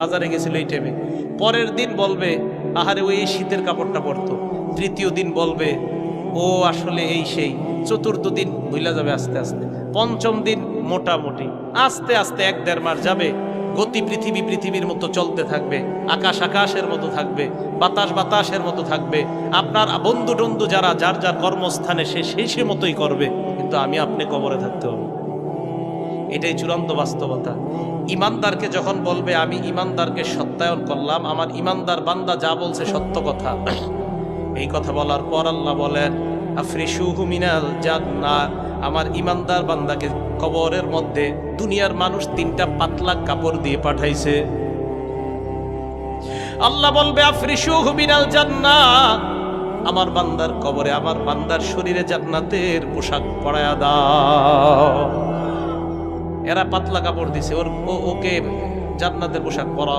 বাজারে গেছিল এই টাইমে, পরের দিন বলবে আহারে ওই শীতের কাপড়টা পরতো, তৃতীয় দিন বলবে ও আসলে এই সেই, চতুর্থ দিন ভুলা যাবে আস্তে আস্তে, পঞ্চম দিন মোটামুটি, আস্তে আস্তে 1-1.5 মাস যাবে। গতি পৃথিবীর মতো চলতে থাকবে, আকাশ আকাশের মতো থাকবে, বাতাস বাতাসের মতো থাকবে। আপনার বন্ধু টন্ধু যারা যার যার কর্মস্থানে সে মতোই করবে, কিন্তু আমি আপনি কবরে থাকতে হবে। এটাই চূড়ান্ত বাস্তবতা। ইমানদারকে যখন বলবে আমি ইমানদারকে সত্যায়ন করলাম, আমার ইমানদার বান্দা যা বলছে সত্য কথা, এই কথা বলার পর আল্লাহ বলেন আফরিশুহু মিনাল জান্নাহ, আমার ইমানদার বান্দাকে কবরের মধ্যে দুনিয়ার মানুষ 3টা পাতলা কাপড় দিয়ে পাঠাইছে। আল্লাহ বলবে আফরিশুহু মিনাল জান্নাহ, আমার বান্দার কবরে আমার বান্দার শরীরে জান্নাতের পোশাক পরায়া দাও। এরা পাতলা কাপড় দিছে, ওকে জান্নাতের পোশাক পরাও।